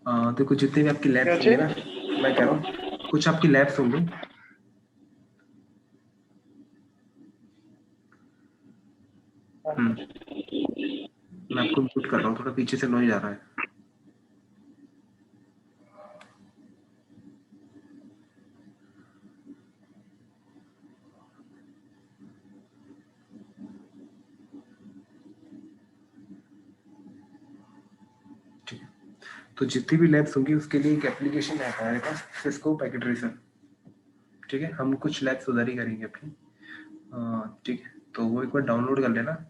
देखो जितने भी आपकी क्या लैब्स होंगे चीज? ना, मैं कह रहा हूँ कुछ आपकी लैब्स होंगे। मैं आपको म्यूट कर रहा हूँ, थोड़ा पीछे से नॉइज आ रहा है। ठीक है, तो जितनी भी लैब्स होंगी उसके लिए एक एप्लीकेशन है हमारे पास, सिस्को पैकेट ट्रेसर। ठीक है, हम कुछ लैब्स उधर ही करेंगे अपनी। ठीक है, तो वो एक बार डाउनलोड कर लेना।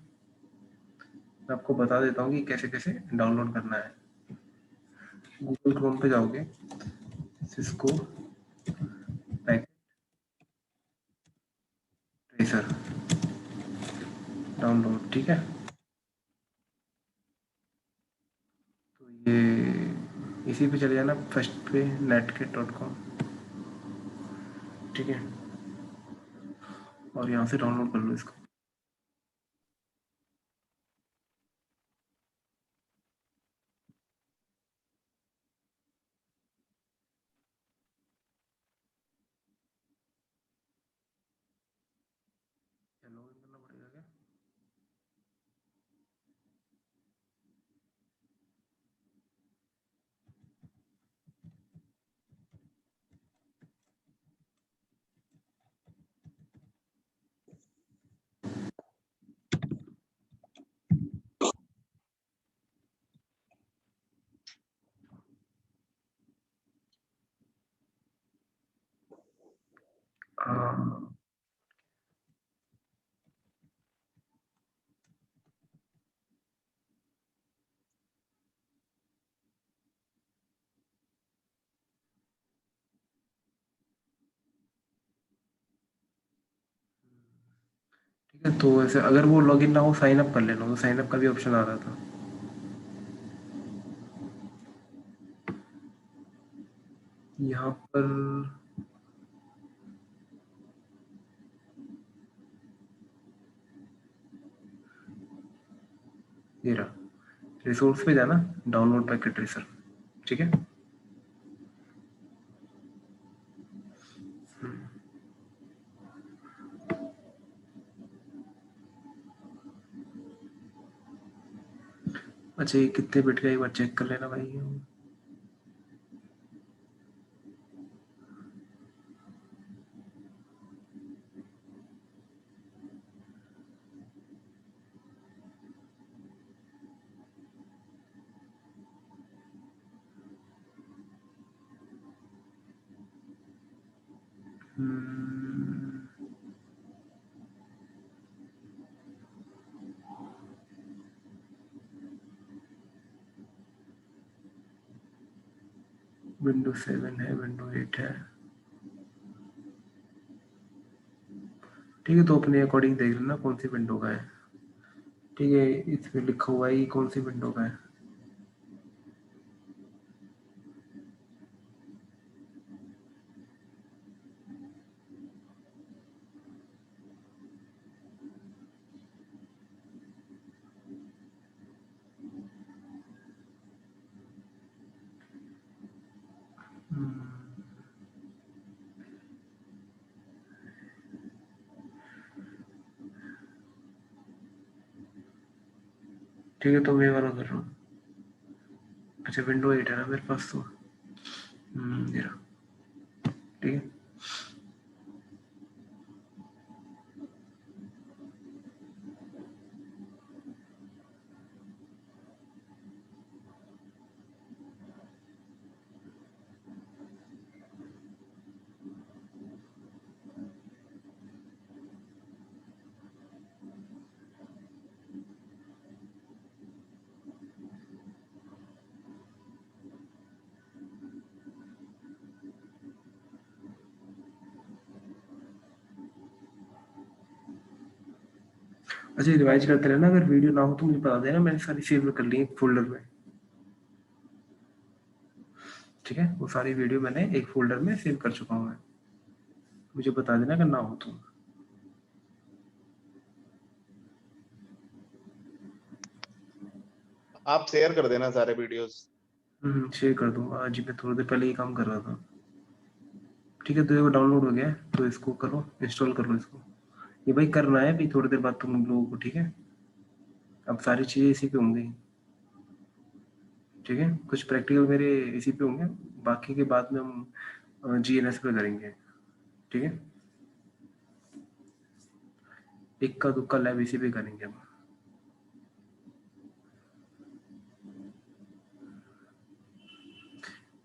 मैं आपको बता देता हूँ कि कैसे कैसे डाउनलोड करना है। गूगल क्रोम पे जाओगे, सिस्को पैकेट ट्रेसर डाउनलोड। ठीक है, तो ये इसी पे चले जाना, फर्स्ट पे netkit.com। ठीक है, और यहाँ से डाउनलोड कर लो इसको। लॉगिन करना पड़ेगा क्या? हाँ, ठीक है, तो वैसे अगर वो लॉगिन ना हो, साइन अप कर लेना, तो साइन अप का भी ऑप्शन आ रहा था। यहाँ पर ये रहा, रिसोर्स पे जाना, डाउनलोड पैकेट ट्रेसर। ठीक है, अच्छा ये कितने बिट का, एक बार चेक कर लेना भाई। विंडो 7 है, विंडो 8 है। ठीक है, तो अपने अकॉर्डिंग देख लेना कौन सी विंडो का है। ठीक है, इसमें लिखा हुआ है कौन सी विंडो का है। ठीक है, तो मैं वाला कर रहा हूँ। अच्छा विंडो 8 है ना मेरे पास तो। ये रहा। ठीक है, अच्छा रिवाइज करते रहना, अगर वीडियो ना हो तो मुझे बता देना, मैंने सारी सेव कर ली एक फोल्डर में। ठीक है, वो सारी वीडियो मैंने एक फोल्डर में सेव कर चुका हूँ मैं। मुझे बता देना अगर ना हो तो। आप शेयर कर देना सारे वीडियोस। शेयर कर दूंगा। आज ही मैं थोड़ी देर पहले ये काम कर रहा था। ठीक है, तो ये डाउनलोड हो गया है, तो इसको करो, इंस्टॉल कर लो इसको। ये भाई करना है अभी थोड़ी देर बाद तुम लोगों को, ठीक है? अब सारी चीज़ें इसी पे होंगी, ठीक है? कुछ प्रैक्टिकल मेरे इसी पे होंगे, बाकी के बाद में हम जीएनएस पे करेंगे, ठीक है? इक्का दुक्का लैब इसी पे करेंगे हम।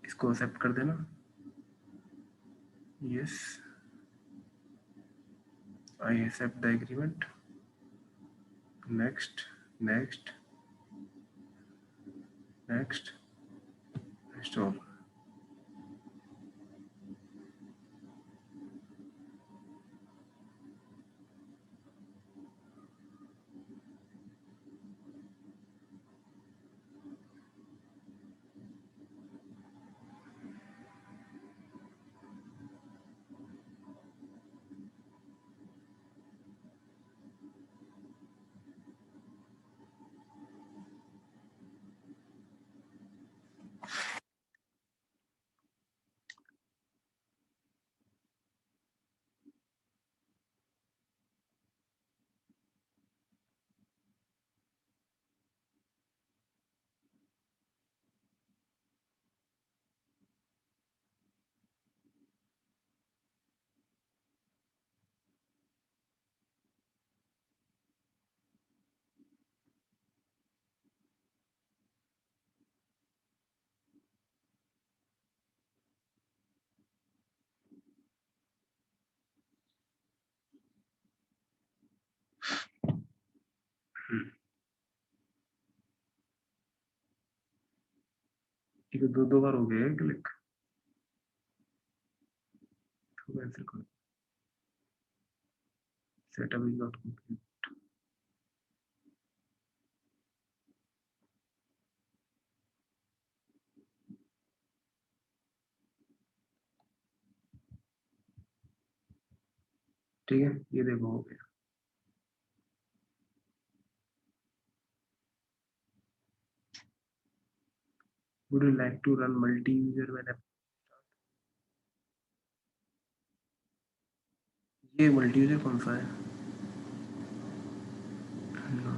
इसको एक्सेप्ट कर देना। Yes, I accept the agreement. Next, next, next, install. ठीक है, दो दो बार हो गया है क्लिक। कैंसिल करो। Setup is not complete. ठीक है, ये देखो हो गया। Would you like to run multi-user when ये मल्टी-यूजर कौन सा है? No।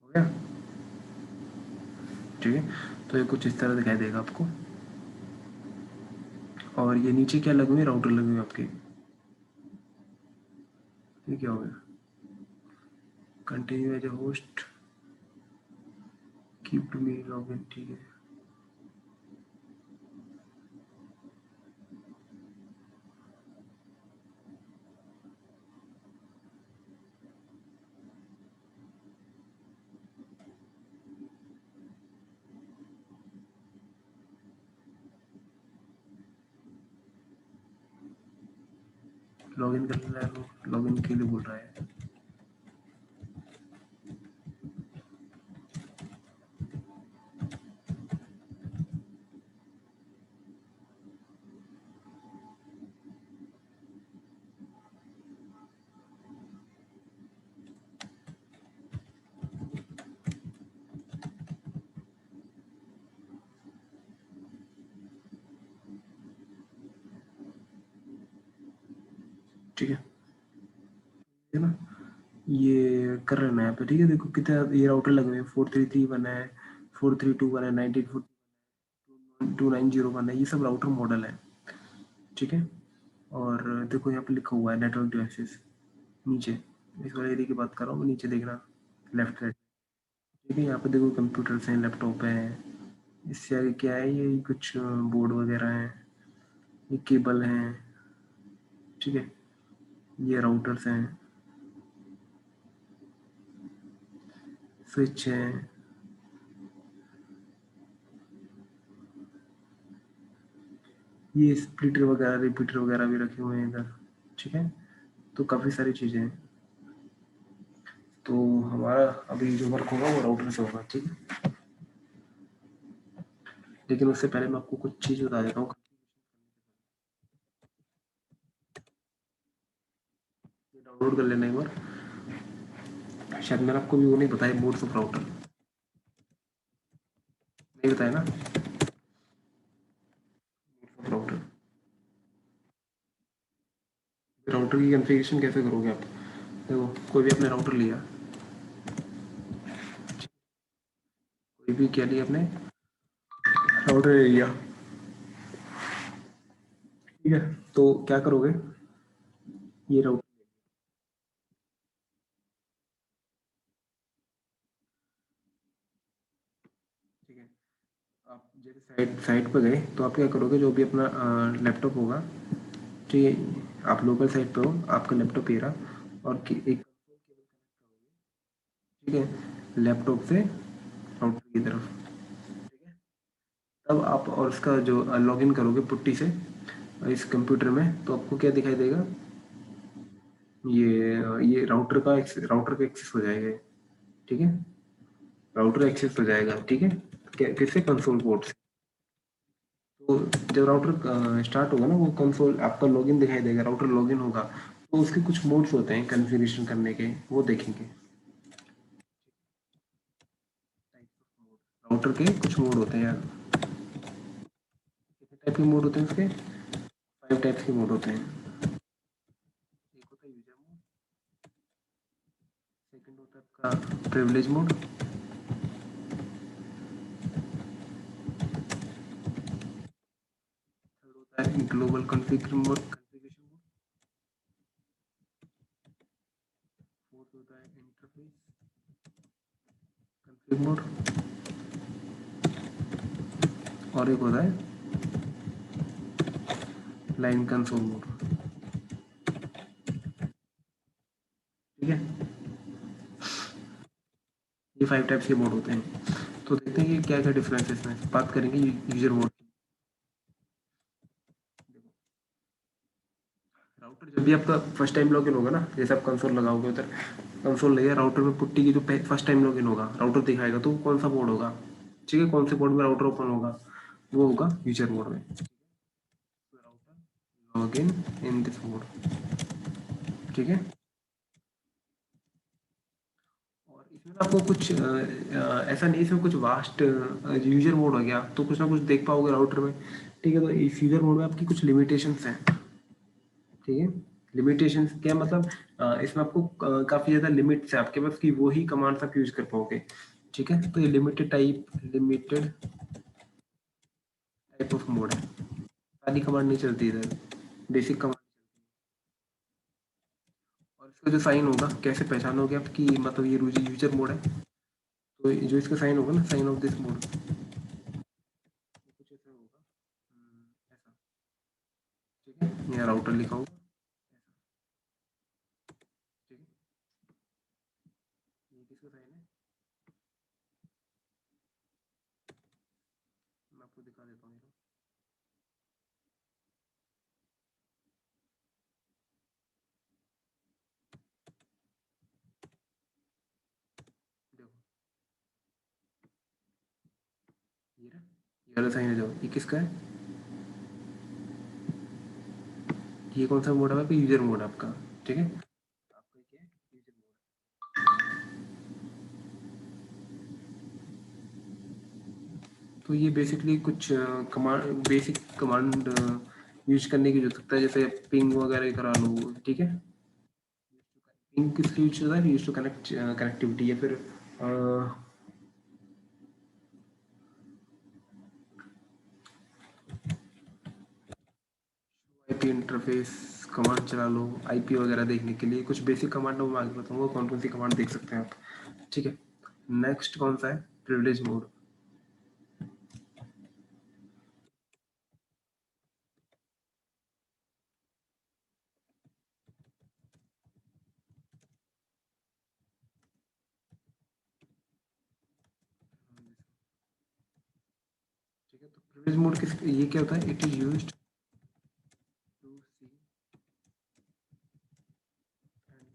हो गया? ठीक है, तो ये कुछ इस तरह दिखाई देगा आपको। और ये नीचे क्या लगे हुए, राउटर लगे हुए आपके। ये क्या हो गया? Continue as a host, keep to me login, ठीक है। लॉगिन कर रहा है, लॉगिन के लिए बोल रहा है। ठीक है ना? ये कर रहे हैं यहाँ पे, ठीक है? देखो कितने ये राउटर लगे हुए हैं, 4331 है, 4321 है, 9290 है, ये सब राउटर मॉडल है, ठीक है? और देखो यहाँ पे लिखा हुआ है नेटवर्क डिवाइसेस नीचे, इस वाले एरिया की बात कर रहा हूँ मैं, नीचे देखना लेफ्ट साइड। ठीक है, यहाँ पे देखो कंप्यूटर्स हैं, लैपटॉप है, इससे आगे क्या है, ये कुछ बोर्ड वगैरह हैं, ये केबल हैं, ठीक है? ये राउटर्स हैं, स्विच हैं, ये स्प्लिटर वगैरह रिपीटर वगैरह भी रखे हुए हैं इधर, ठीक है? तो काफ़ी सारी चीज़ें हैं। तो हमारा अभी जो वर्क होगा वो राउटर से होगा, ठीक है? लेकिन उससे पहले मैं आपको कुछ चीज बता देता हूँ। डाउनलोड कर लेना एक बार। शायद मैंने आपको भी वो नहीं बताया, मोड्स ऑफ राउटर नहीं बताया ना। राउटर राउटर की कॉन्फ़िगरेशन कैसे करोगे आप? देखो, कोई भी आपने राउटर लिया, कोई भी क्या लिया आपने, राउटर ले लिया, ठीक है। तो क्या करोगे, ये राउटर, ठीक है। आप जैसे साइट साइट पर गए तो आप क्या करोगे, जो भी अपना लैपटॉप होगा, ठीक है, आप लोकल साइट पे हो, आपका लैपटॉप ये रहा, और एक, ठीक है, लैपटॉप से राउटर की तरफ, ठीक है। तब आप और इसका जो लॉगिन करोगे पुट्टी से इस कंप्यूटर में, तो आपको क्या दिखाई देगा, ये राउटर का एक्सेस हो जाएगा, ठीक है। राउटर एक्सेस हो जाएगा, ठीक है। किससे, कंसोल पोर्ट से। तो जब राउटर स्टार्ट होगा ना, वो कंसोल आपका लॉगिन दिखाई देगा, राउटर लॉगिन होगा, तो उसके कुछ मोड्स होते हैं कॉन्फ़िगरेशन करने के, वो देखेंगे। राउटर के कुछ मोड होते हैं यार। कितने टाइप के मोड होते हैं उसके? 5 टाइप्स के मोड होते हैं। एक होता है यूजर मोड, सेकंड होता है आपका प्रिविलेज मोड, थर्ड होता है ग्लोबल कॉन्फ़िगरेशन मोड, फोर्थ होता है इंटरफेस कॉन्फ़िग मोड, और एक होता है लाइन कंसोल मोड, ठीक है। ये 5 टाइप्स के मोड होते हैं। तो देखते हैं कि क्या क्या डिफरेंस है इसमें। बात करेंगे यूजर मोड की। राउटर जब भी आपका फर्स्ट टाइम लॉगिन होगा ना, जैसे आप कंसोल लगाओगे उधर, कंसोल नहीं है, राउटर में पुट्टी की जो फर्स्ट टाइम लॉगिन होगा, राउटर दिखाएगा, तो कौन सा मोड होगा, ठीक है, कौन से मोड में राउटर ओपन होगा, वो होगा यूजर मोड में। Router login in this mode, ठीक है। और इसमें ना आपको कुछ ऐसा नहीं, इसमें कुछ वास्ट, यूजर मोड हो गया तो कुछ ना कुछ देख पाओगे राउटर में, ठीक है। तो इस यूजर मोड में आपकी कुछ लिमिटेशंस हैं, ठीक है। लिमिटेशंस क्या मतलब, इसमें आपको काफी ज्यादा लिमिट्स है आपके पास कि वो ही कमांड्स आप यूज कर पाओगे, ठीक है। तो ये लिमिटेड टाइप ऑफ मोड है। सारी कमांड नहीं चलती इधर, बेसिक कमांड। और इसका जो साइन होगा, कैसे पहचानोगे आपकी, मतलब ये यूजर मोड है, तो जो इसका साइन होगा ना, साइन ऑफ दिस मोड, कुछ ऐसा होगा, ऐसा, ठीक है, यहाँ राउटर लिखा होगा, ठीक है। ये किसका साइन है, मैं आपको दिखा देता हूँ, देखो, ये वाला साइन है जो, ये किसका है, ये कौन सा मोड है आपका, यूजर मोड आपका, ठीक है। आपका क्या है, यूजर मोड। तो ये बेसिकली कुछ कमांड, बेसिक कमांड यूज करने की जो सकता है, जैसे पिंग वगैरह करा लो, ठीक है। पिंग किसकी यूज होता है, यूज टू कनेक्ट, कनेक्टिविटी, या फिर आईपी इंटरफेस कमांड चला लो, आईपी वगैरह देखने के लिए कुछ बेसिक कमांड मैं आगे बताऊंगा कौन कौन सी कमांड देख सकते हैं आप, ठीक है। नेक्स्ट कौन सा है, प्रिविलेज मोड। ठीक है, तो प्रिविलेज मोड किस, ये क्या होता है, it is used to see and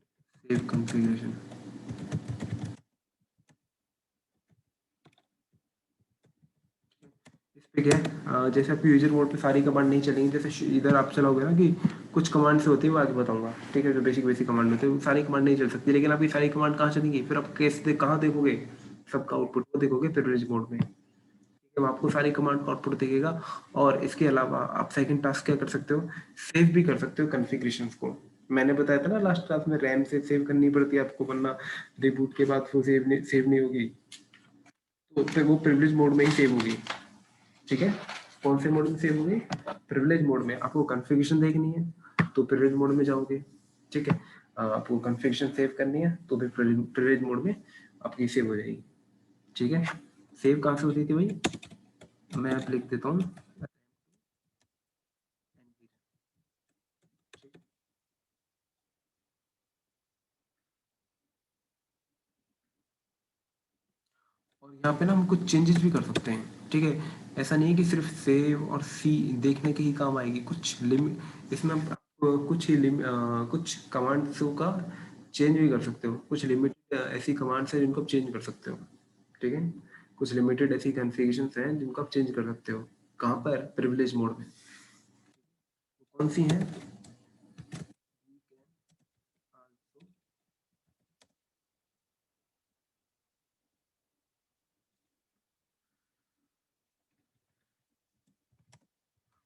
save configuration. ठीक है। जैसे आपके यूजर मोड पे सारी कमांड नहीं चलेंगी, जैसे इधर आप चलाओगे ना कि कुछ कमांड से होती है, वो आगे बताऊंगा, ठीक है, जो बेसिक बेसिक कमांड होते हैं वो सारी कमांड नहीं चल सकती, लेकिन आपकी सारी कमांड कहाँ चलेंगी, फिर आप कैसे कहाँ देखोगे सबका आउटपुट, वो देखोगे प्रिविलेज मोड में, वो आपको सारी कमांड का आउटपुट दिखेगा। और इसके अलावा आप सेकंड टास्क क्या कर सकते हो, सेव भी कर सकते हो कॉन्फ़िगरेशंस को। मैंने बताया था ना लास्ट क्लास में, रैम से सेव करनी पड़ती है आपको, वरना रिबूट के बाद वो सेव नहीं होगी, तो फिर वो प्रिविलेज मोड में ही सेव होगी। ठीक है, कौन से मोड में सेव होगी, प्रिविलेज मोड में। आपको कॉन्फ़िगरेशन देखनी है तो प्रिविलेज मोड में जाओगे, ठीक है। आपको कॉन्फ़िगरेशन सेव करनी है तो फिर प्रिविलेज मोड में आपकी सेव हो जाएगी, ठीक है। सेव कहाँ से होती थी भाई, मैं आप लिख देता हूँ। और यहाँ पे ना हम कुछ चेंजेस भी कर सकते हैं, ठीक है। ऐसा नहीं है कि सिर्फ सेव और सी देखने के ही काम आएगी, कुछ लिमिट इसमें आप कुछ ही कुछ कमांड्स का चेंज भी कर सकते हो, कुछ लिमिटेड ऐसी कमांड्स हैं जिनको आप चेंज कर सकते हो, ठीक है। कुछ लिमिटेड ऐसी कॉन्फ़िगरेशंस हैं जिनको आप चेंज कर सकते हो, कहाँ पर, प्रिविलेज मोड में। कौन सी हैं,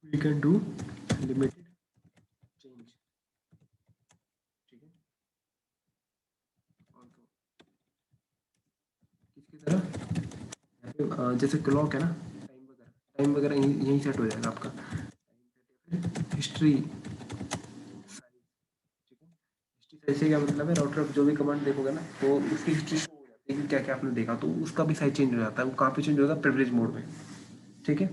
we can do limited change, ठीक है। और किसकी तरह, जैसे क्लॉक है ना, टाइम वगैरह यहीं सेट हो जाएगा आपका, हिस्ट्री, हिस्ट्री से क्या मतलब है, राउटर जो भी कमांड देखोगे ना तो उसकी हिस्ट्री शो हो जाती है कि क्या क्या आपने देखा, तो उसका भी साइज चेंज हो जाता है, वो कहाँ पे चेंज होगा, प्रिविलेज मोड में, ठीक है।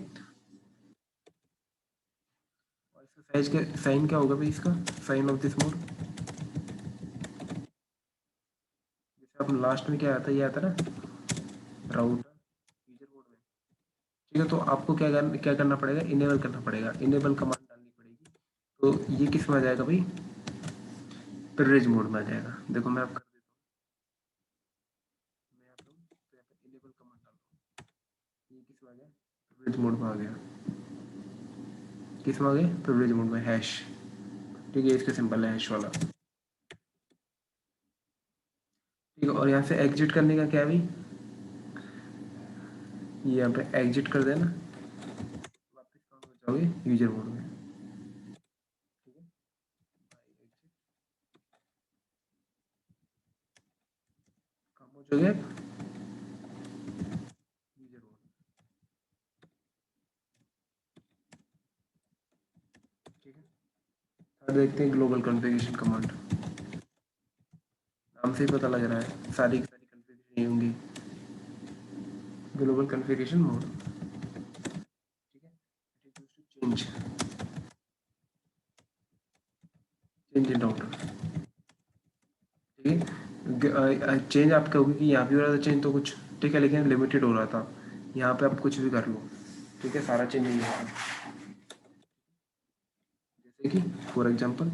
और इसका साइज क्या, साइन क्या होगा भाई इसका, साइन ऑफ दिस मोड, जैसे आपने लास्ट में क्या आता है, ये आता है ना राउटर यूजर मोड में, ठीक है। तो आपको क्या करना पड़ेगा, इनेबल करना पड़ेगा, इनेबल कमांड डालनी पड़ेगी, तो ये किस में आ जाएगा भाई, प्रिविलेज मोड में आ जाएगा। देखो मैं आप कर देता हूँ, मैं आता हूँ तो यहाँ पे इनेबल कमांड डालता हूँ, ये किस में आ गया, प्रिविलेज मोड में आ गया, किस में आ गया, प्रिविलेज मोड में, हैश, ठीक है, इसका सिंपल है हैश वाला, ठीक है। और यहाँ से एग्जिट करने का क्या है भाई, ये यहाँ पे एग्जिट कर देना, वापस कहाँ हो जाओगे, यूजर मोड में, ठीक है। कहाँ पहुँचोगे आप, यूजर मोड, ठीक है। अब देखते हैं ग्लोबल कॉन्फ़िगरेशन कमांड, नाम से ही पता लग रहा है सारी की सारी कॉन्फ़िगरेशन नहीं होंगी, ग्लोबल कॉन्फ़िगरेशन मोड, ठीक है। चेंज, चेंज इन राउटर, ठीक है। चेंज आप कहोगे कि यहाँ भी हो रहा था चेंज तो कुछ, ठीक है, लेकिन लिमिटेड हो रहा था, यहाँ पे आप कुछ भी कर लो, ठीक है, सारा चेंज नहीं होगा। जैसे कि फॉर एग्जांपल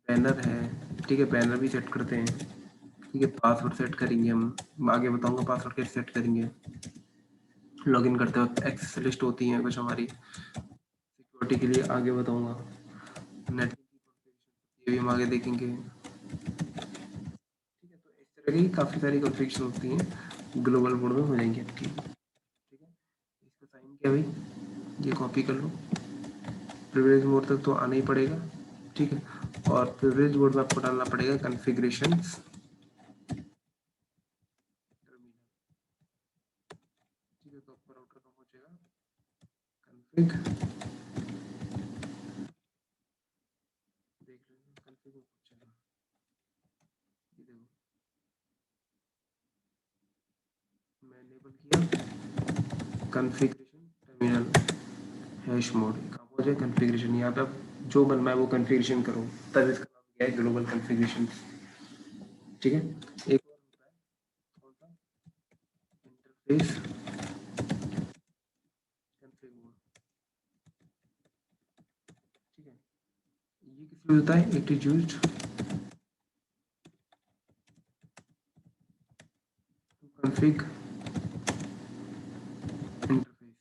बैनर है, ठीक है, बैनर भी सेट करते हैं, ठीक है। पासवर्ड सेट करेंगे हम, आगे बताऊंगा पासवर्ड कैसे सेट करेंगे। लॉगिन करते वक्त एक्सेस लिस्ट होती है कुछ हमारी, सिक्योरिटी के लिए आगे बताऊंगा, नेट ये भी हम आगे देखेंगे, ठीक है। तो इस तरह की काफ़ी सारी कॉन्फ़िगरेशन होती हैं, ग्लोबल मोड में हो जाएंगी आपकी, ठीक है। इसका साइन क्या भाई, ये कॉपी कर लो, प्रिविलेज मोड तक तो आना ही पड़ेगा, ठीक है। और प्रिविलेज मोड में आपको डालना पड़ेगा कॉन्फ़िगरेशन, ठीक है। तो आपका राउटर कहाँ पहुंचेगा, कॉन्फ़िग, देख लीजिए कॉन्फ़िग में पहुंचेगा, ये देखो मैं इनेबल किया कॉन्फ़िगरेशन टर्मिनल, हैश मोड, कहाँ पहुंचे कॉन्फ़िगरेशन, यहाँ पे आप जो बनना है वो कॉन्फ़िगरेशन करो, तब इसका नाम क्या है, ग्लोबल कॉन्फ़िगरेशन, ठीक है। एक और होता है कौन सा, इंटरफेस कॉन्फ़िग मोड, ठीक है। ये किस लिए होता है, it is used to config interface,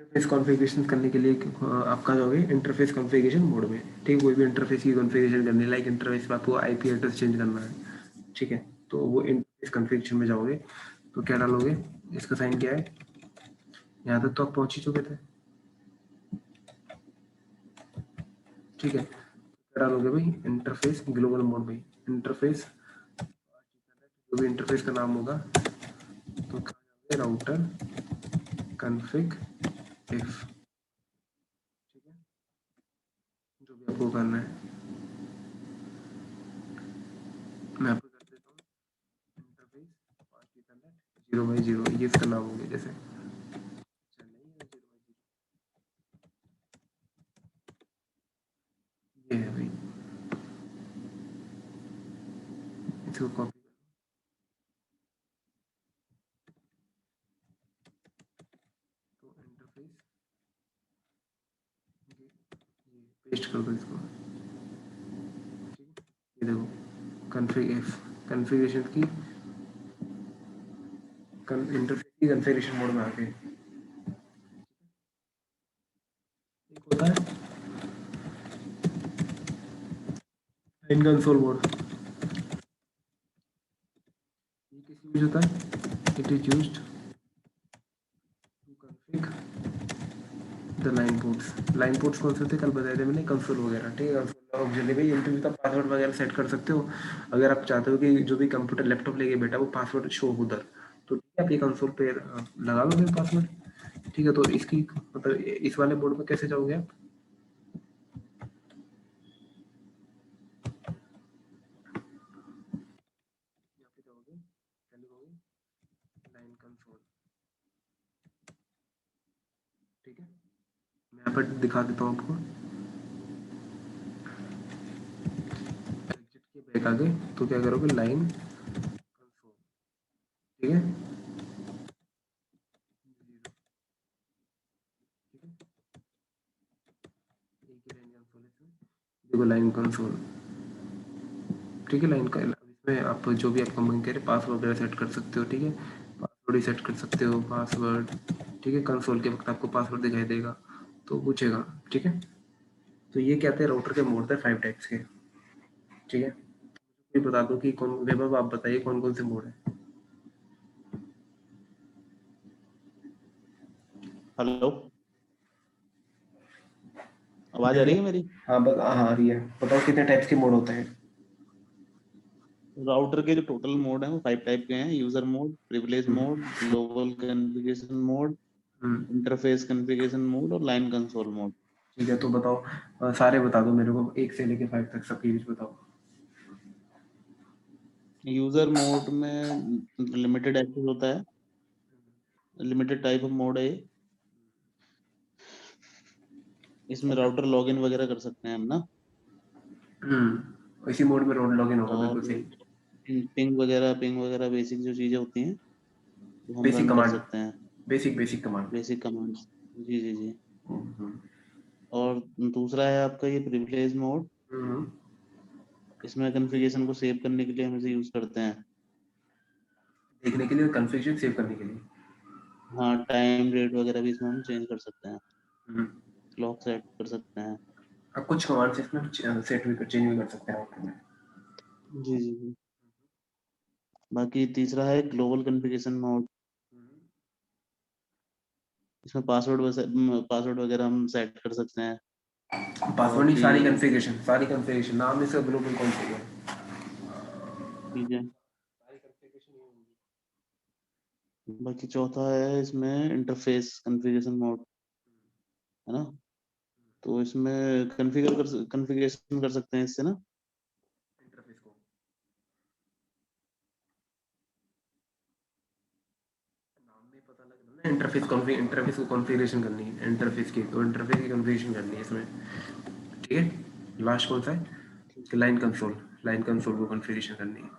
interface configuration करने के लिए आप कहाँ जाओगे, इंटरफेस कॉन्फ़िगरेशन मोड में, ठीक, कोई भी इंटरफेस की कॉन्फ़िगरेशन करनी है, लाइक इंटरफेस में आपको आईपी एड्रेस चेंज करना है, ठीक है, तो वो इंटरफेस कॉन्फ़िगरेशन में जाओगे तो क्या डालोगे, इसका साइन क्या है, यहाँ तक तो आप पहुंच ही चुके थे, ठीक है, क्या डालोगे भाई, इंटरफेस ग्लोबल मोड में, इंटरफेस जो भी इंटरफेस का नाम होगा तो राउटर कॉन्फ़िग इफ, ठीक है, जो भी आपको करना है मैं आपको कर देता हूँ, इंटरफेस 0/0 ये इसका नाम हो गया, जैसे अच्छा नहीं है 0/0, ये है भाई, इसको कॉपी तो इंटरफेस ये पेस्ट कर दो इसको, ठीक है, ये देखो कॉन्फ़िग इफ, कॉन्फ़िगरेशन की इंटरफेस की कॉन्फ़िगरेशन मोड में आ गए, एक होता है इन कंसोल मोड, ये किस यूज होता है, it is used to config the line ports, line ports कौन से होते हैं कल बताए थे मैंने, कंसोल वगैरह, ठीक है, कंसोल ऑब्जेक्ट भाई इंटरव्यू का पासवर्ड वगैरह सेट कर सकते हो, अगर आप चाहते हो कि जो भी कंप्यूटर लैपटॉप लेके बैठा वो पासवर्ड शो हो उधर, तो ठीक है आप ये कंसोल पे लगा लो फिर पासवर्ड, ठीक है, तो इसकी मतलब इस वाले बोर्ड में कैसे जाओगे आप, यहाँ पे जाओगे, क्या लिखोगे, लाइन कंसोल, ठीक है, मैं यहाँ पर दिखा देता हूँ आपको, एग्जिट के बैक आगे तो क्या करोगे, लाइन कंसोल, ठीक है, ठीक है, एक ही लाइन कंसोल है इसमें, देखो लाइन कंसोल, ठीक है, लाइन का इसमें आप जो भी आपका मन करे पासवर्ड वगैरह सेट कर सकते हो, ठीक है, पासवर्ड ही सेट कर सकते हो, पासवर्ड, ठीक है, कंसोल के वक्त आपको पासवर्ड दिखाई देगा तो पूछेगा, ठीक है, तो ये क्या थे राउटर के मोड थे 5 टाइप्स के, ठीक है, ये बता दो कि कौन, वैभव आप बताइए कौन कौन से मोड है। हेलो, आवाज आ रही वैभव, है मेरी? हाँ हाँ आ रही है, बताओ कितने टाइप्स के मोड होते हैं। राउटर के जो टोटल मोड है वो 5 टाइप के हैं: यूजर मोड, प्रिविलेज हम्म, मोड, ग्लोबल कॉन्फ़िगरेशन मोड, हम्म, इंटरफेस कॉन्फ़िगरेशन मोड और लाइन कंसोल मोड। ठीक है, तो बताओ सारे बता दो मेरे को, 1 से लेके 5 तक सबकी लिस्ट बताओ। यूजर मोड में लिमिटेड एक्सेस होता है, लिमिटेड टाइप ऑफ मोड है ये। इसमें राउटर लॉगिन वगैरह कर सकते हैं हम ना, इसी मोड में रोड लॉगिन होगा, और बिल्कुल सही, पिंग वगैरह बेसिक जो चीजें होती हैं वो हम बेसिक रन कर कमांड, सकते हैं, बेसिक कमांड। Basic commands. जी जी जी। हम्म, और दूसरा है आपका ये प्रिविलेज मोड। हम्म, इसमें कॉन्फ़िगरेशन को सेव करने के लिए हम इसे यूज करते हैं। देखने के लिए और कन्फिग्रेशन सेव करने के लिए। हाँ, टाइम रेट वगैरह भी इसमें हम चेंज कर सकते हैं, हम्म, क्लॉक सेट कर सकते हैं। अब कुछ कमांड्स इसमें सेट भी चेंज भी कर सकते हैं आप में। जी जी जी। बाकी तीसरा है ग्लोबल कॉन्फ़िगरेशन मोड। इसमें पासवर्ड वगैरह हम सेट कर सकते हैं। पासवर्ड नहीं, बाकी सारी कन्फिग्रेशन नाम इसका ग्लोबल कौन सी है, ठीक है। सारी कन्फिग्रेशन ये होगी। बाकी चौथा है इसमें इंटरफेस कॉन्फ़िगरेशन मोड, है ना? तो इसमें कॉन्फ़िगरेशन कर सकते हैं इससे ना। इंटरफेस को नाम में पता लग रहा है ना, इंटरफेस को कॉन्फ़िगरेशन करनी है, इंटरफेस की तो इंटरफेस की कॉन्फ़िगरेशन करनी है इसमें, ठीक है, लास्ट कौन सा ठीक। है, लाइन कंसोल को कॉन्फ़िगरेशन करनी है।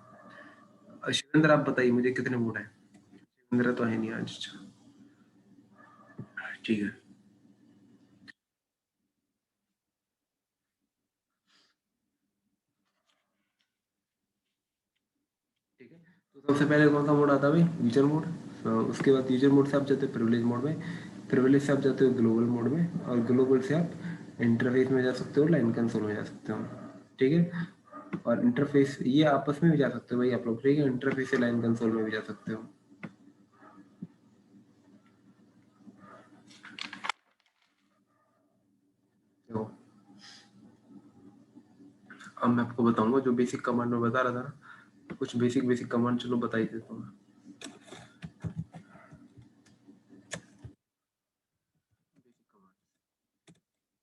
शिवेंद्र आप बताइए मुझे कितने मोड है, शिवेंद्र तो है नहीं आज, ठीक है, ठीक है, तो सबसे पहले कौन सा मोड आता है भाई, यूजर मोड, उसके बाद यूजर मोड से आप जाते हैं प्रिविलेज मोड में, प्रिविलेज से आप जाते हो ग्लोबल मोड में, और ग्लोबल से आप इंटरफेस में जा सकते हो, लाइन कंसोल में जा सकते हो, ठीक है। और इंटरफेस ये आपस में भी जा सकते हो भाई आप लोग, ठीक है। इंटरफेस से लाइन कंसोल में भी जा सकते हो। तो अब मैं आपको बताऊंगा जो बेसिक कमांड में बता रहा था ना, कुछ बेसिक बेसिक कमांड चलो बता ही देता हूँ।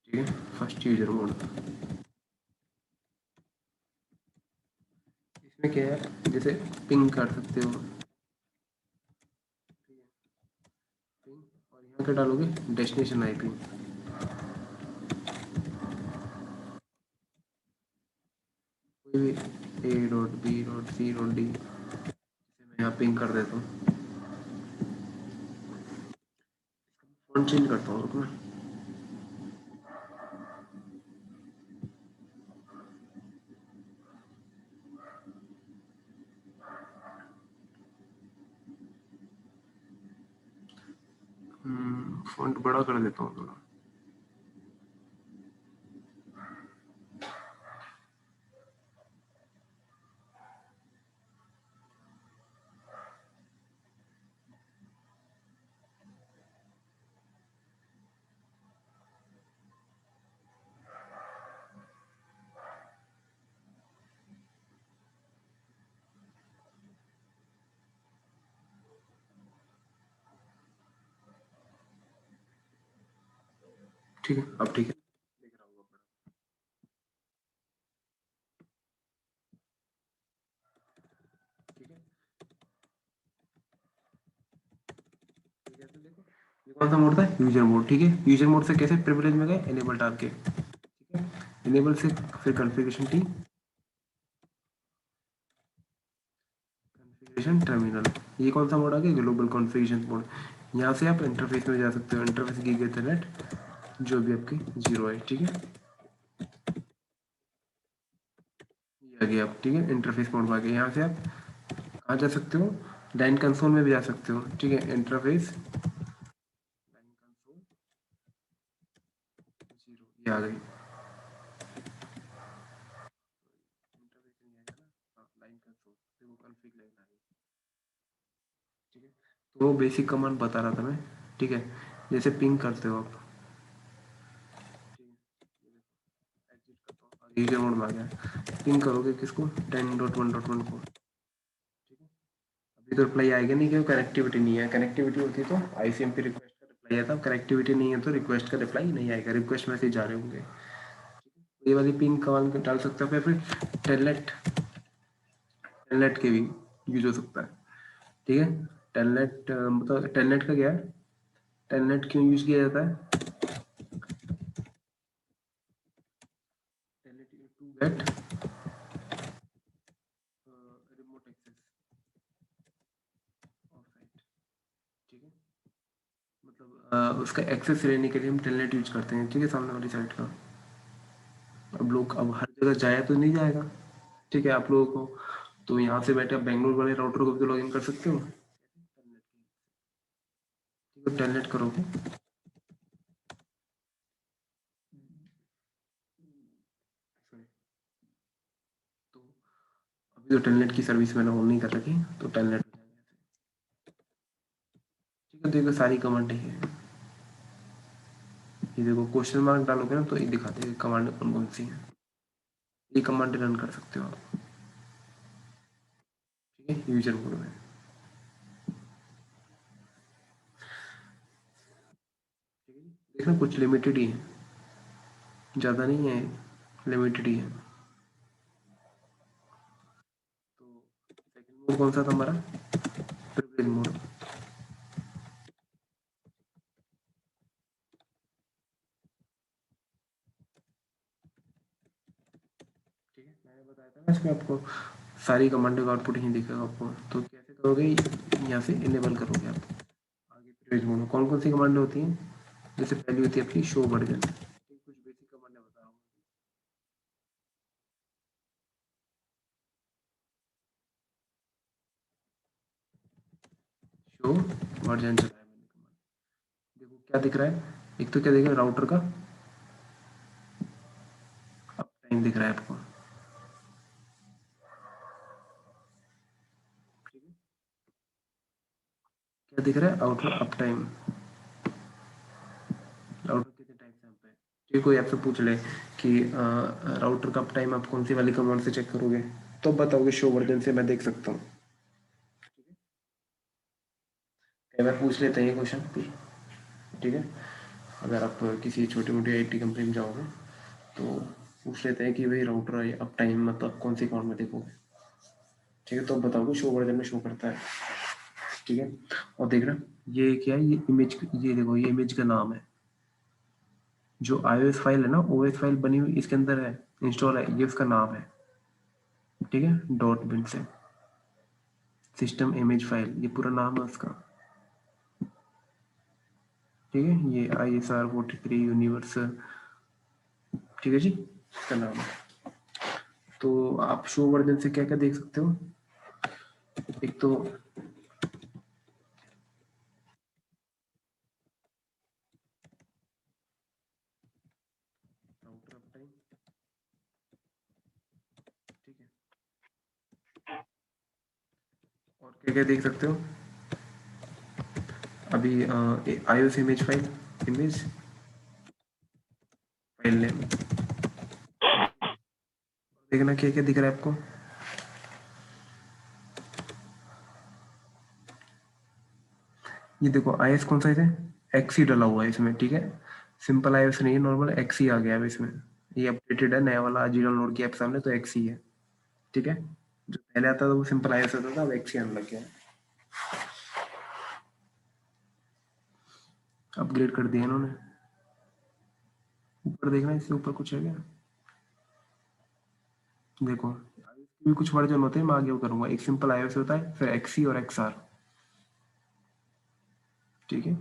ठीक है, फर्स्ट यूजर मोड, इसमें क्या है, जैसे पिंग कर सकते हो, पिंग, और यहाँ क्या डालोगे, डेस्टिनेशन आईपी, कोई भी A dot B dot C dot D, जैसे मैं यहाँ पिंग कर देता हूँ, फॉन्ट चेंज करता हूँ मैं। फॉन्ट बड़ा कर देता हूँ थोड़ा। ठीक है, अब ठीक है, दिख रहा होगा बड़ा। ठीक है, ठीक है, तो देखो ये कौन सा मोड था, यूजर मोड, ठीक है। यूजर मोड से कैसे प्रिविलेज में गए, एनेबल डाल के, ठीक है। एनेबल से फिर कॉन्फ़िगरेशन टी, कॉन्फ़िगरेशन टर्मिनल, ये कौन सा मोड आ गया, ग्लोबल कॉन्फ़िगरेशन मोड। यहाँ से आप इंटरफेस में जा सकते हो, इंटरफेस गीगा इथरनेट जो भी आपकी 0 है, ठीक है। ये आ गया आप, ठीक है, इंटरफेस मोड में आ गया। यहाँ से आप कहाँ जा सकते हो, लाइन कंसोल में भी जा सकते हो, ठीक है। इंटरफेस लाइन कंसोल 0, ये आ गई। इंटरफेस नहीं आएगा ना, हाँ, लाइन कंसोल देखो, कॉन्फ़िग लाइन आ गई, ठीक है। तो वो बेसिक कमांड बता रहा था मैं, ठीक है। जैसे पिंग करते हो आप, ठीक है, एग्जिट करता हूँ, यूजर मोड में आ गया। पिंग करोगे किसको, 10.1.1 को, ठीक है। अभी तो रिप्लाई आएगा नहीं क्योंकि कनेक्टिविटी नहीं है, कनेक्टिविटी होती तो आईसीएमपी रिक्वेस्ट का रिप्लाई आता, कनेक्टिविटी नहीं है तो रिक्वेस्ट का रिप्लाई नहीं आएगा, रिक्वेस्ट मैसेज जा रहे होंगे, ठीक है। ये वाली पिंग कमांड डाल सकते हो, फिर टेलनेट, टेलनेट के भी यूज हो सकता है, ठीक है। टेलनेट मतलब टेलनेट का क्या है, टेलनेट क्यों यूज किया जाता है, telnet to get remote access of site, ठीक है। मतलब उसका एक्सेस लेने के लिए हम टेलनेट यूज करते हैं, ठीक है, सामने वाली साइट का। अब लोग अब हर जगह जाया तो नहीं जाएगा, ठीक है, आप लोगों को, तो यहाँ से बैठे आप बेंगलोर वाले राउटर को भी तो लॉगिन कर सकते हो, ठीक है। टेलनेट करोगे, sorry, तो अभी तो टेलनेट की सर्विस मैंने ऑन नहीं कर रखी, तो टेलनेट हो जाएगा ऐसे, ठीक है। देखो सारी कमांड है, ये देखो क्वेश्चन मार्क डालोगे ना तो ये दिखाते हैं कमांड कौन कौन सी है, ये कमांड रन कर सकते हो आप, ठीक है, यूजर मोड में, ठीक है। देखना कुछ लिमिटेड ही है, ज़्यादा नहीं है, लिमिटेड ही है। तो सेकंड मोड कौन सा था हमारा, प्रिविलेज मोड, ठीक है। मैंने बताया था ना इसमें आपको सारी कमांड का आउटपुट ही दिखेगा आपको, तो कैसे करोगे, यहाँ से इनेबल करोगे आप। आगे प्रिविलेज मोड में कौन कौन सी कमांडें होती हैं, जैसे पहली होती है आपकी शो वर्जन, कुछ बेसिक कमांडें बता रहा हूँ, शो वर्जन चलाया मैंने कमांड, देखो क्या दिख रहा है? एक तो क्या दिख रहा है, राउटर का अप टाइम दिख रहा है आपको, क्या दिख रहा है, आउटर अप टाइम, राउटर कितने टाइम से पे, ठीक, कोई आपसे पूछ ले कि राउटर का अप टाइम आप कौन सी वाली कमांड से चेक करोगे, तो बताओगे शो वर्जन से मैं देख सकता हूँ। कई बार पूछ लेते हैं ये क्वेश्चन भी, ठीक है, अगर आप किसी छोटी मोटी आईटी कंपनी में जाओगे तो पूछ लेते हैं कि भाई राउटर अप टाइम मतलब कौन सी कमांड में देखोगे, ठीक है, तो बताओगे शो वर्जन में शो करता है, ठीक है। और देख रहा ये क्या है, ये इमेज, ये देखो ये इमेज का नाम है, जो iOS फाइल है ना, OS फाइल बनी हुई इसके अंदर है, इंस्टॉल है, ये उसका नाम है, ठीक है, डॉट बिन से सिस्टम इमेज फाइल, ये पूरा नाम है उसका, ठीक है, ये ISR43 यूनिवर्सल, ठीक है जी, इसका नाम है। तो आप शो वर्जन से क्या क्या देख सकते हो, एक तो राउटर अप टाइम, ठीक है, और क्या क्या देख सकते हो, अभी iOS image file, image file name, देखना क्या क्या दिख रहा है आपको, ये देखो iOS कौन सा है, एक्सी डला हुआ है इसमें, ठीक है, सिंपल iOS नहीं है, नॉर्मल एक्सी आ गया है इसमें, ये अपडेटेड है नया वाला, आज ही डाउनलोड किया ऐप सामने, तो एक्सी है, ठीक है, जो पहले आता था वो सिंपल iOS आता था, अब एक्सी आने लग गया है, अपग्रेड कर दिया इन्होंने। ऊपर देखना, इससे ऊपर कुछ है क्या, देखो iOS के भी कुछ वर्जन होते हैं, मैं आगे वो करूंगा, एक सिंपल iOS होता है, फिर एक्सी और एक्सआर, ठीक है,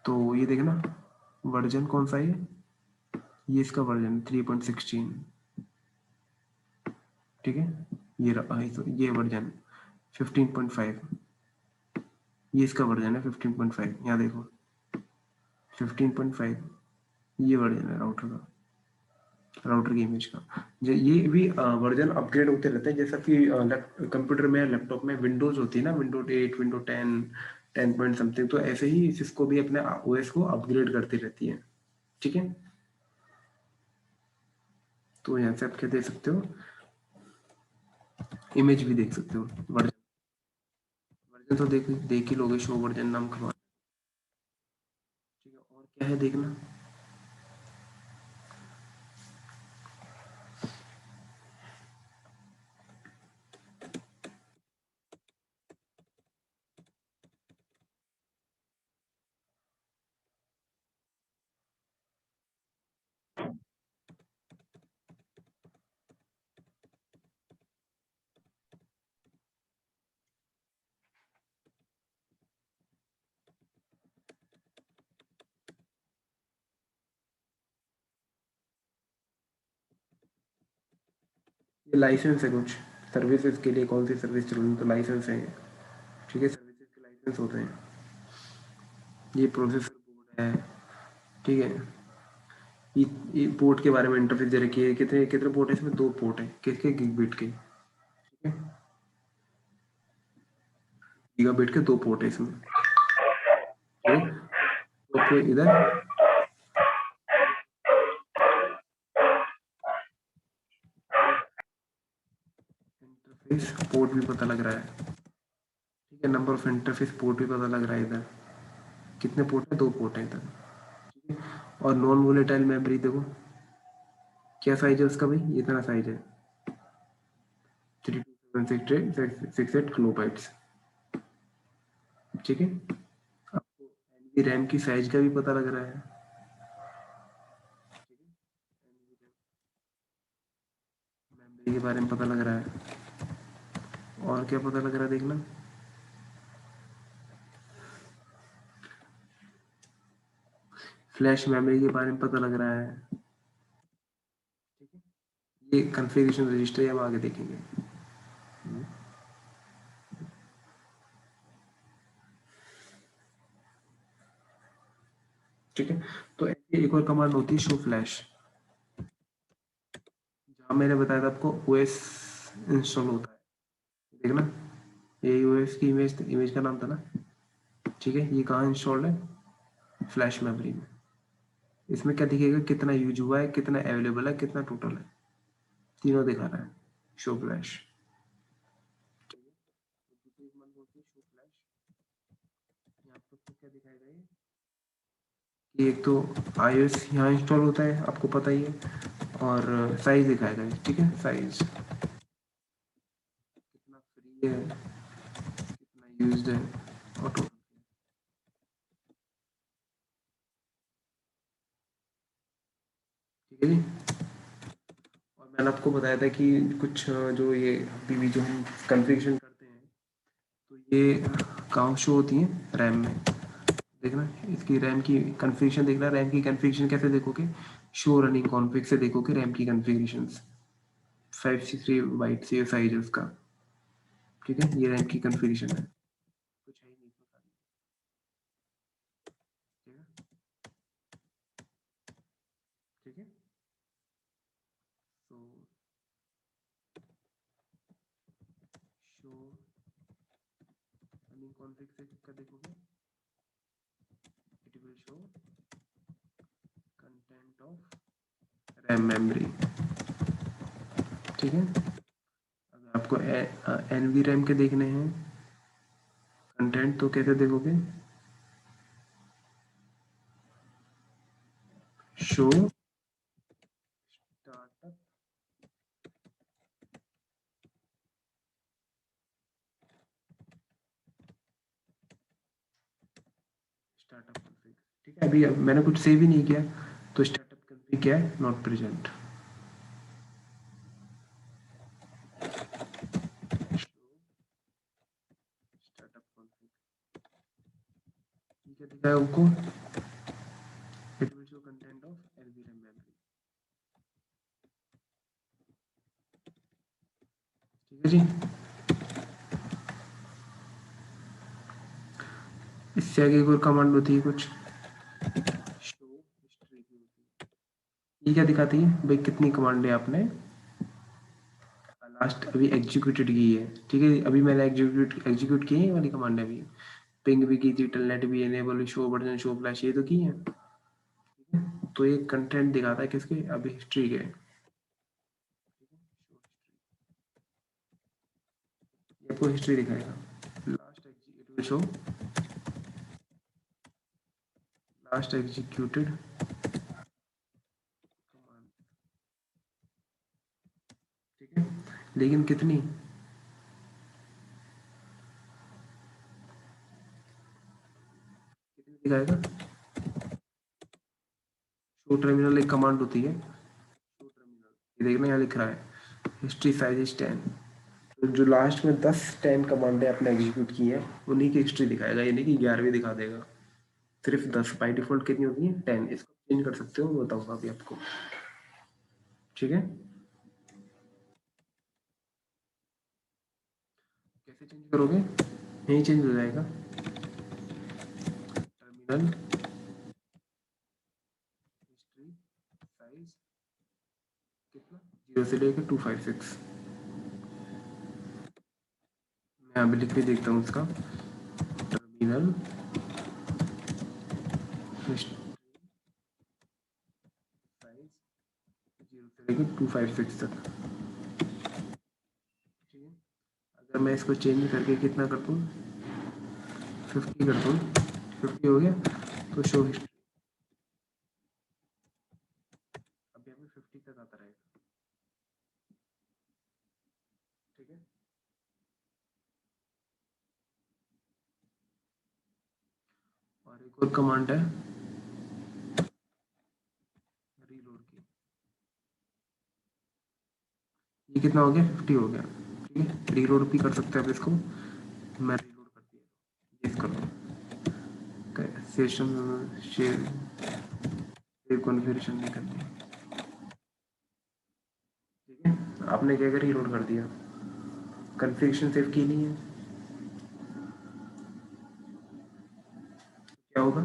तो ये देखना वर्जन कौन सा है, ये इसका वर्जन 3.16, ठीक है, ये वर्जन 15.5, ये इसका वर्जन है 15.5, यहाँ देखो 15.5, ये वर्जन है राउटर का, राउटर की इमेज का, ये भी वर्जन अपग्रेड होते रहते हैं, जैसा कि कंप्यूटर में, लैपटॉप में विंडोज होती है ना, विंडोज 8, विंडो 10, 10 पॉइंट समथिंग, तो ऐसे ही सिस्को भी अपने ओएस को अपग्रेड करती रहती है, ठीक है। तो यहाँ से आप क्या देख सकते हो, इमेज भी देख सकते हो, वर्जन, वर्जन तो देख ही लोगे, शो वर्जन नाम का, ठीक है, और क्या है देखना, ये लाइसेंस है कुछ सर्विसेज के लिए, कौन सी सर्विस चल रही है, तो लाइसेंस है, ठीक है, सर्विसेज के लाइसेंस होते हैं, ये प्रोसेसर बोर्ड है, ठीक है, ये पोर्ट के बारे में इंटरफेस दे रखी है, कितने कितने पोर्ट है इसमें, दो पोर्ट है, किसके, गीगाबिट के, ठीक है, गीगाबिट के दो पोर्ट है इसमें, ठीक है, तो आपको इधर इंटरफेस पोर्ट भी पता लग रहा है, ठीक है, नंबर ऑफ इंटरफेस पोर्ट भी पता लग रहा है इधर, कितने पोर्ट है, दो पोर्ट है इधर, ठीक है, और नॉन वोलेटाइल मेमोरी देखो क्या साइज है उसका, भाई इतना साइज है, 3276 किलोबाइट्स, ठीक है, आपको एनवी रैम की साइज का भी पता लग रहा है, मेमोरी के बारे में पता लग रहा है, और क्या पता लग रहा है देखना, फ्लैश मेमोरी के बारे में पता लग रहा है, ठीक है, ये कॉन्फ़िगरेशन रजिस्टर हम आगे देखेंगे, ठीक है। तो ऐसी एक और कमांड होती है शो फ्लैश, जहाँ मैंने बताया था आपको ओएस इंस्टॉल होता है, देखना ये ओएस की इमेज का नाम था ना, ठीक है। ये कहाँ इंस्टॉल्ड है, फ्लैश मेमोरी में। इसमें क्या दिखेगा, कितना यूज हुआ है, कितना अवेलेबल है, कितना टोटल है, तीनों दिखा रहा है शो फ्लैश। क्या दिखाएगा ये, एक तो iOS यहाँ इंस्टॉल होता है आपको पता ही है, और साइज दिखाएगा, ठीक है, साइज कितना फ्री है, कितना यूज्ड है, और टोटल। ठीक है जी। और मैंने आपको बताया था कि कुछ जो ये अभी भी जो हम कन्फिग्रेशन करते हैं, तो ये कहाँ शो होती है, रैम में। देखना इसकी रैम की कन्फिग्रेशन, देखना रैम की कन्फिग्रेशन कैसे देखोगे, शो रनिंग कॉन्फिग से देखोगे रैम की कन्फिग्रेशन। 563 बाइट से साइज है उसका, ठीक है। ये रैम की कन्फिग्रेशन है, कुछ है ही नहीं इसमें खाली, ठीक है, ठीक है। तो शो रनिंग कॉन्फिग से क्या देखोगे, it will show content of RAM memory, ठीक है। अगर आपको एनवी रैम के देखने हैं कंटेंट, तो कैसे देखोगे, शो स्टार्टअप स्टार्टअप कॉन्फिग, ठीक है। अभी अब मैंने कुछ सेव ही नहीं किया, तो स्टार्टअप कॉन्फिग क्या है, नॉट प्रेजेंट। स्टार्टअप कॉन्फिग क्या दिखाया आपको, it will show content of NV RAM memory, ठीक है जी। इससे आगे एक और कमांड होती है कुछ, शो हिस्ट्री की होती है। ये क्या दिखाती है भाई, कितनी कमांड है आपने लास्ट अभी एग्जीक्यूटेड की है, ठीक है। अभी मैंने एग्जीक्यूट की है, ये वाली कमांड है अभी, पिंग भी की थी, टेलनेट भी, enable, show version, show flash, ये तो की है, ठीक है। तो ये कंटेंट दिखाता है किसके, अभी हिस्ट्री के, ये आपको हिस्ट्री दिखाएगा, last executed show, last executed command, ठीक है। लेकिन कितनी, कितनी दिखाएगा, शो टर्मिनल एक कमांड होती है, शो टर्मिनल, ये देखना यहाँ लिख रहा है हिस्ट्री साइज इज 10, तो जो लास्ट में 10 कमांडें आपने एग्जीक्यूट की है, उन्हीं की हिस्ट्री दिखाएगा, यानी कि 11वीं दिखा देगा। सिर्फ 10, बाई डिफॉल्ट कितनी होती है, 10, इसको चेंज कर सकते हो, मैं बताऊंगा अभी आपको, ठीक है। कैसे चेंज करोगे, यही चेंज हो जाएगा, टर्मिनल हिस्ट्री साइज कितना, 0 से लेकर 256, मैं अभी लिख के देखता हूँ उसका, टर्मिनल हिस्ट्री साइज 0 से लेकर 256 तक, ठीक है। अगर मैं इसको चेंज करके कितना कर दूँ, 50 कर दूँ, 50 हो गया, तो शो हिस्ट्री अभी हमें 50 तक आता रहेगा, ठीक है। और एक और कमांड है रीलोड की, ये कितना हो गया, 50 हो गया, ठीक है। रीलोड भी कर सकते हैं अब इसको, मैं रीलोड कर दिया, ये करो, सेशन शेयर सेव कॉन्फ़िगरेशन नहीं करनी, ठीक है। आपने क्या कर रीलोड कर दिया, कॉन्फ़िगरेशन सेव की नहीं है, क्या होगा,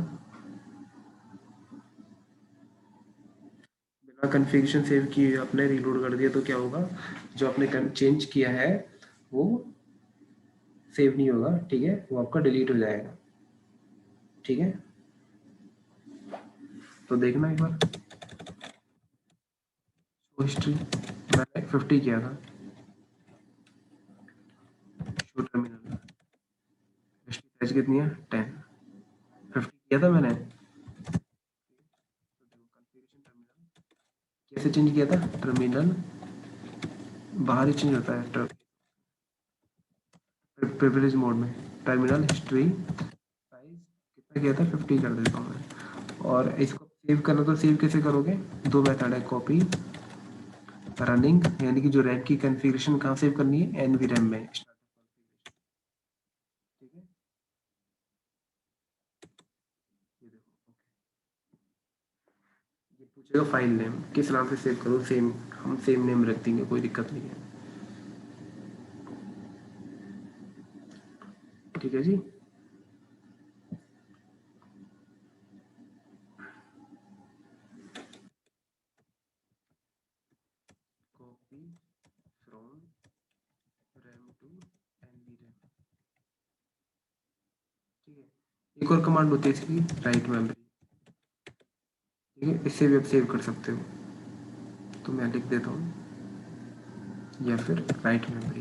कन्फिग्रेशन सेव की आपने रीलोड कर दिया तो क्या होगा, जो आपने चेंज किया है वो सेव नहीं होगा, ठीक है, वो आपका डिलीट हो जाएगा, ठीक है। तो देखना एक बार हिस्ट्री मैंने 50 किया था, शो टर्मिनल हिस्ट्री साइज कितनी है 10, 50 किया था मैंने। कैसे चेंज किया था, टर्मिनल बाहर ही चेंज होता है प्रिविलेज मोड में, टर्मिनल हिस्ट्री साइज कितना किया था 50 कर देता हूँ मैं। और इसको सेव करना तो सेव कैसे करोगे, दो मेथड है, कॉपी रनिंग, यानी कि जो रैम की कॉन्फ़िगरेशन कहाँ सेव करनी है, एनवी रैम में, ठीक है। ये देखो ये पूछेगा फाइल नेम किस नाम से सेव करो, सेम हम सेम नेम रख देंगे, कोई दिक्कत नहीं है, ठीक है जी। Copy from RAM to NV RAM, ठीक है। एक और कमांड होती है इसकी, राइट मेमोरी, ठीक है, इससे भी आप सेव कर सकते हो, तो मैं लिख देता हूँ, या फिर राइट मेमोरी,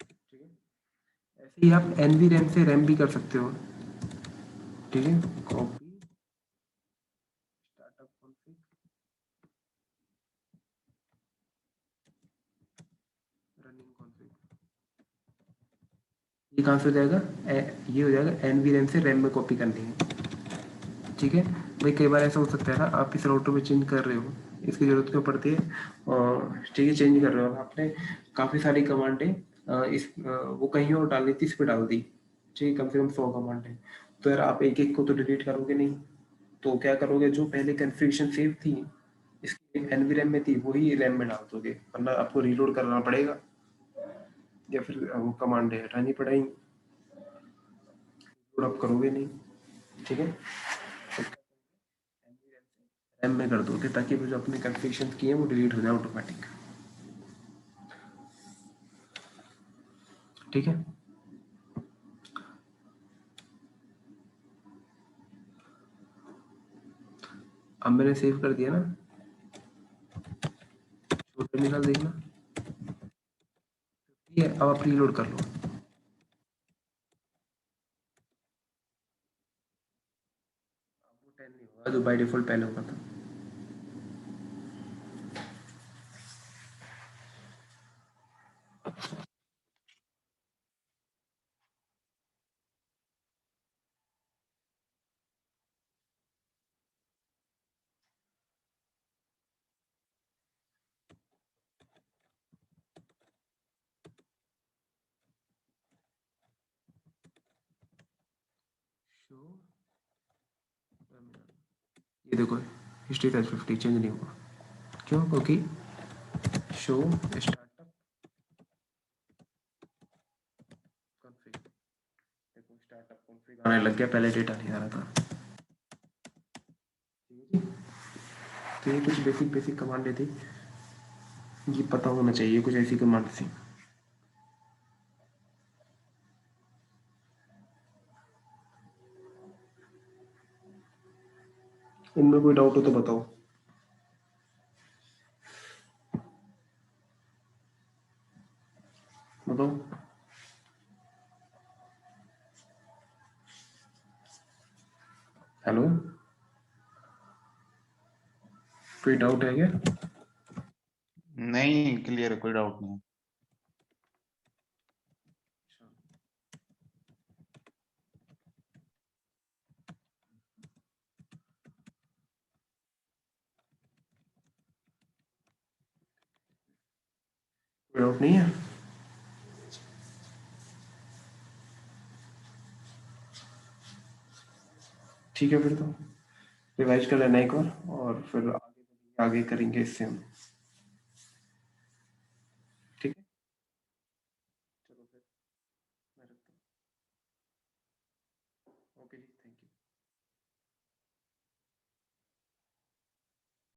ठीक है। ऐसे ही आप एनवी रैम से रैम भी कर सकते हो, ठीक है। Copy startup config running config, ये कहाँ से हो जाएगा, ये हो जाएगा एनवी रैम से रैम में कॉपी करनी है, ठीक है। भाई कई बार ऐसा हो सकता है ना, आप इस राउटर में चेंज कर रहे हो, इसकी जरूरत क्यों पड़ती है, और ठीक है चेंज कर रहे हो आपने, काफ़ी सारी कमांडें वो कहीं और डालनी थी, इस पे डाल दी, ठीक है, कम से कम 100 कमांडें, तो यार आप एक एक को तो डिलीट करोगे नहीं, तो क्या करोगे, जो पहले कन्फिग्रेशन सेव थी इसकी एनवी रैम में थी वही रैम में डाल दोगे, वरना आपको रीलोड करना पड़ेगा, या फिर वो कमांडें हटानी पड़ेगी, रीलोड आप करोगे नहीं, ठीक है। रैम में कर दोगे ताकि वो जो अपने कन्फिग्रेशन किए हैं वो डिलीट हो जाए ऑटोमेटिक, ठीक है। अब मैंने सेव कर दिया ना, तो टर्मिनल देखना, ये अब आप रीलोड कर लो, वो 10 नहीं होगा जो बाय डिफॉल्ट पहले होगा था। शो टर्मिनल, ये देखो हिस्ट्री साइज 50 चेंज नहीं हुआ, क्यों, क्योंकि शो स्टार्टअप कॉन्फ़िग, देखो स्टार्टअप कॉन्फ़िग आने लग गया, पहले डेटा नहीं आ रहा था, ठीक है जी। तो ये कुछ बेसिक बेसिक कमांडें थी, ये पता होना चाहिए कुछ ऐसी कमांड थी। इनमें कोई डाउट हो तो बताओ, बताओ, हेलो, कोई डाउट है क्या? नहीं, क्लियर है, कोई डाउट नहीं। कोई डाउट नहीं है, ठीक है, फिर तो रिवाइज कर लेना एक और फिर आगे आगे करेंगे इससे हम, ठीक है। चलो फिर मैं रखता हूँ, ओके जी, थैंक यू।